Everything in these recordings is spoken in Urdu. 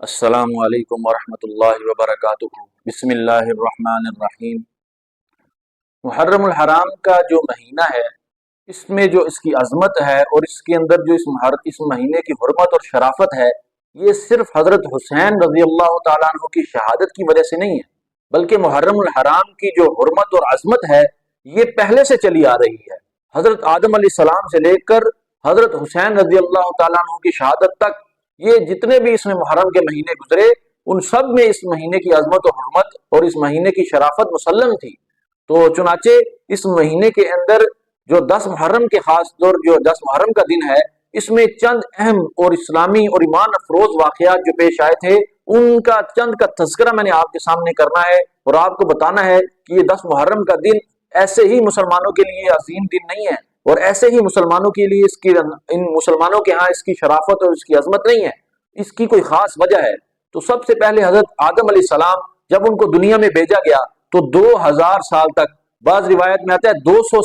السلام علیکم ورحمۃ اللہ وبرکاتہ۔ بسم اللہ الرحمن الرحیم۔ محرم الحرام کا جو مہینہ ہے، اس میں جو اس کی عظمت ہے اور اس کے اندر جو اس مہینے کی حرمت اور شرافت ہے، یہ صرف حضرت حسین رضی اللہ تعالیٰ عنہ کی شہادت کی وجہ سے نہیں ہے، بلکہ محرم الحرام کی جو حرمت اور عظمت ہے یہ پہلے سے چلی آ رہی ہے۔ حضرت آدم علیہ السلام سے لے کر حضرت حسین رضی اللہ تعالیٰ عنہ کی شہادت تک، یہ جتنے بھی اس میں محرم کے مہینے گزرے، ان سب میں اس مہینے کی عظمت و حرمت اور اس مہینے کی شرافت مسلم تھی۔ تو چنانچہ اس مہینے کے اندر جو 10 محرم کے خاص طور جو 10 محرم کا دن ہے، اس میں چند اہم اور اسلامی اور ایمان افروز واقعات جو پیش آئے تھے، ان کا چند کا تذکرہ میں نے آپ کے سامنے کرنا ہے اور آپ کو بتانا ہے کہ یہ 10 محرم کا دن ایسے ہی مسلمانوں کے لیے عظیم دن نہیں ہے، اور ایسے ہی مسلمانوں کے لیے ان مسلمانوں کے ہاں اس کی شرافت اور اس کی عظمت نہیں ہے، اس کی کوئی خاص وجہ ہے۔ تو سب سے پہلے حضرت آدم علیہ السلام جب ان کو دنیا میں بھیجا گیا تو 2000 سال تک، بعض روایت میں آتا ہے 200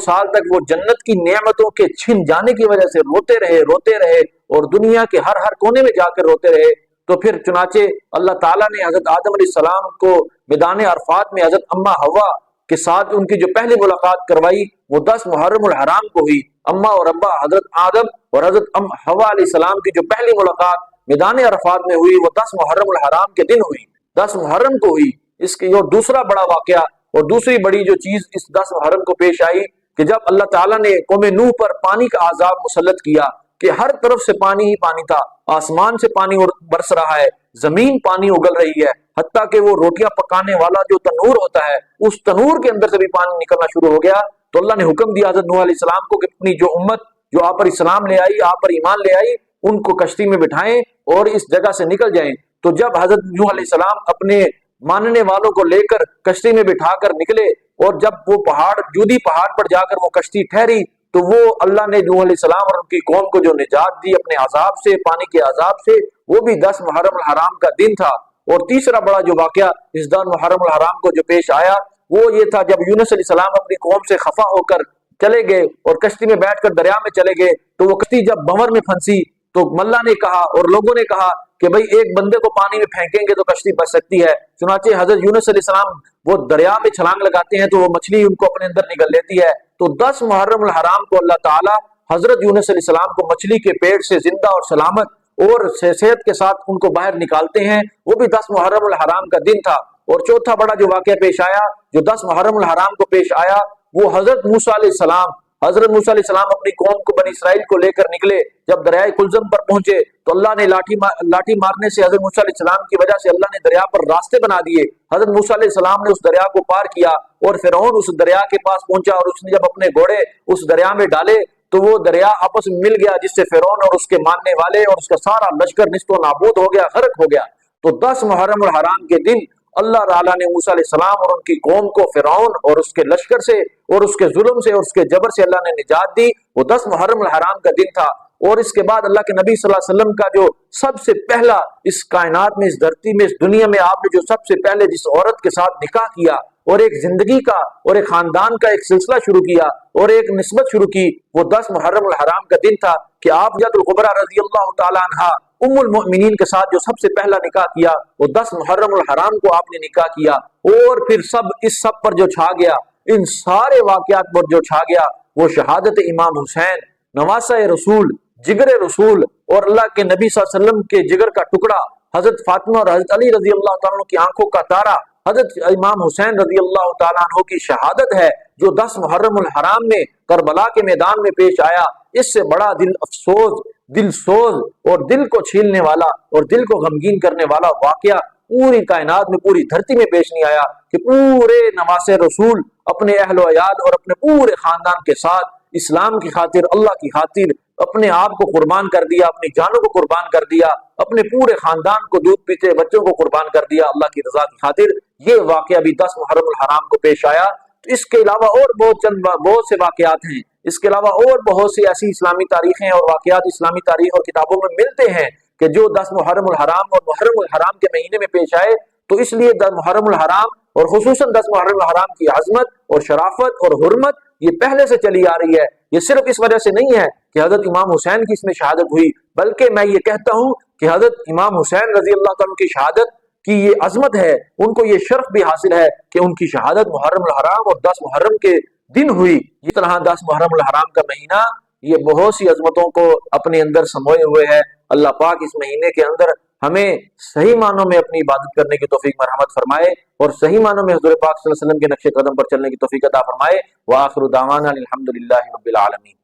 سال تک وہ جنت کی نعمتوں کے چھن جانے کی وجہ سے روتے رہے اور دنیا کے ہر کونے میں جا کر روتے رہے۔ تو پھر چنانچہ اللہ تعالیٰ نے حضرت آدم علیہ السلام کو میدان عرفات میں حضرت اماں حوا کے ساتھ ان کی جو پہلی ملاقات کروائی، وہ 10 محرم الحرام کو ہوئی۔ اماں اور ابا حضرت آدم اور حضرت حوا علیہ السلام کی جو پہلی ملاقات میدان عرفات میں ہوئی، وہ 10 محرم الحرام کے دن ہوئی، 10 محرم کو ہوئی۔ اس کی جو دوسرا بڑا واقعہ اور دوسری بڑی جو چیز اس 10 محرم کو پیش آئی کہ جب اللہ تعالیٰ نے قوم نوح پر پانی کا عذاب مسلط کیا کہ ہر طرف سے پانی ہی پانی تھا، آسمان سے پانی برس رہا ہے، زمین پانی اگل رہی ہے، حتیٰ کہ وہ روٹیاں پکانے والا جو تنور ہوتا ہے، اس تنور کے اندر سے بھی پانی نکلنا شروع ہو گیا۔ تو اللہ نے حکم دیا حضرت نوح علیہ السلام کو کہ اپنی جو امت جو آپ پر اسلام لے آئی، آپ پر ایمان لے آئی، ان کو کشتی میں بٹھائیں اور اس جگہ سے نکل جائیں۔ تو جب حضرت نوح علیہ السلام اپنے ماننے والوں کو لے کر کشتی میں بٹھا کر نکلے، اور جب وہ جودی پہاڑ پر جا کر وہ کشتی ٹھہری، تو وہ اللہ نے نوح علیہ السلام اور ان کی قوم کو جو نجات دی اپنے عذاب سے، پانی کے عذاب سے، وہ بھی 10 محرم الحرام کا دن تھا۔ اور تیسرا بڑا جو واقعہ اس 10 محرم الحرام کو جو پیش آیا، وہ یہ تھا جب یونس علیہ السلام اپنی قوم سے خفا ہو کر چلے گئے اور کشتی میں بیٹھ کر دریا میں چلے گئے، تو وہ کشتی جب بھنور میں پھنسی تو ملا نے کہا اور لوگوں نے کہا کہ بھئی ایک بندے کو پانی میں پھینکیں گے تو کشتی بچ سکتی ہے۔ چنانچہ حضرت یونس علیہ السلام وہ دریا میں چھلانگ لگاتے ہیں تو وہ مچھلی ان کو اپنے اندر نگل لیتی ہے۔ تو 10 محرم الحرام کو اللہ تعالیٰ حضرت یونس علیہ السلام کو مچھلی کے پیٹ سے زندہ اور سلامت اور صحت کے ساتھ ان کو باہر نکالتے ہیں، وہ بھی 10 محرم الحرام کا دن تھا۔ اور چوتھا بڑا جو واقعہ پیش آیا، جو 10 محرم الحرام کو پیش آیا، وہ حضرت موسیٰ علیہ السلام علیہ السلام اپنی قوم کو بنی اسرائیل کو لے کر نکلے۔ جب دریائے کلزم پر پہنچے تو اللہ نے لاٹھی مارنے سے حضرت موسیٰ علیہ السلام کی وجہ سے اللہ نے دریا پر راستے بنا دیے۔ حضرت موسیٰ علیہ السلام نے اس دریا کو پار کیا اور فرعون اس دریا کے پاس پہنچا، اور اس نے جب اپنے گھوڑے اس دریا میں ڈالے تو وہ دریا آپس میں مل گیا، جس سے فرعون اور اس کے ماننے والے اور اس کا سارا لشکر نیست و نابود ہو گیا، غرق ہو گیا۔ تو 10 محرم الحرام کے دن اللہ تعالیٰ نے موسیٰ علیہ السلام اور ان کی قوم کو فرعون اور اس کے لشکر سے اور اس کے ظلم سے اور اس کے جبر سے اللہ نے نجات دی، وہ 10 محرم الحرام کا دن تھا۔ اور اس کے بعد اللہ کے نبی صلی اللہ علیہ وسلم کا جو سب سے پہلا اس کائنات میں، اس دھرتی میں، اس دنیا میں آپ نے جو سب سے پہلے جس عورت کے ساتھ نکاح کیا اور ایک زندگی کا اور ایک خاندان کا ایک سلسلہ شروع کیا اور ایک نسبت شروع کی، وہ 10 محرم الحرام کا دن تھا کہ آپ جد القبرا رضی اللہ تعالیٰ عنہا ام المؤمنین کے ساتھ جو سب سے پہلا نکاح کیا، وہ 10 محرم الحرام کو آپ نے نکاح کیا۔ اور پھر اس سب پر جو چھا گیا، ان سارے واقعات پر جو چھا گیا، وہ شہادت امام حسین، نواسہ رسول، جگر رسول، اور اللہ کے نبی صلی اللہ علیہ وسلم کے جگر کا ٹکڑا حضرت فاطمہ اور حضرت علی رضی اللہ تعالیٰ عنہ کی آنکھوں کا تارا حضرت امام حسین رضی اللہ تعالیٰ عنہ کی شہادت ہے، جو 10 محرم الحرام میں کربلا کے میدان میں پیش آیا۔ اس سے بڑا دل سوز اور دل کو چھیلنے والا اور دل کو غمگین کرنے والا واقعہ پوری کائنات میں، پوری دھرتی میں پیش نہیں آیا کہ پورے نواسہ رسول اپنے اہل و عیال اور اپنے پورے خاندان کے ساتھ اسلام کی خاطر، اللہ کی خاطر اپنے آپ کو قربان کر دیا، اپنی جانوں کو قربان کر دیا، اپنے پورے خاندان کو، دودھ پیتے بچوں کو قربان کر دیا اللہ کی رضا کی خاطر۔ یہ واقعہ بھی 10 محرم الحرام کو پیش آیا۔ اس کے علاوہ اور بہت سے واقعات ہیں، اس کے علاوہ اور بہت سی ایسی اسلامی تاریخیں اور واقعات اسلامی تاریخ اور کتابوں میں ملتے ہیں کہ جو 10 محرم الحرام اور محرم الحرام کے مہینے میں پیش آئے۔ تو اس لیے 10 محرم الحرام اور خصوصاً 10 محرم الحرام کی عظمت اور شرافت اور حرمت یہ پہلے سے چلی آ رہی ہے۔ یہ صرف اس وجہ سے نہیں ہے کہ حضرت امام حسین کی اس میں شہادت ہوئی، بلکہ میں یہ کہتا ہوں کہ حضرت امام حسین رضی اللہ تعالیٰ کی شہادت کی یہ عظمت ہے، ان کو یہ شرف بھی حاصل ہے کہ ان کی شہادت محرم الحرام اور 10 محرم کے دن ہوئی۔ اس طرح 10 محرم الحرام کا مہینہ یہ بہت سی عظمتوں کو اپنے اندر سموئے ہوئے ہے۔ اللہ پاک اس مہینے کے اندر ہمیں صحیح معنوں میں اپنی عبادت کرنے کی توفیق مرحمت فرمائے اور صحیح معنوں میں حضور پاک صلی اللہ علیہ وسلم کے نقش قدم پر چلنے کی توفیق عطا فرمائے۔ وآخر دعوانا الحمدللہ رب العالمین۔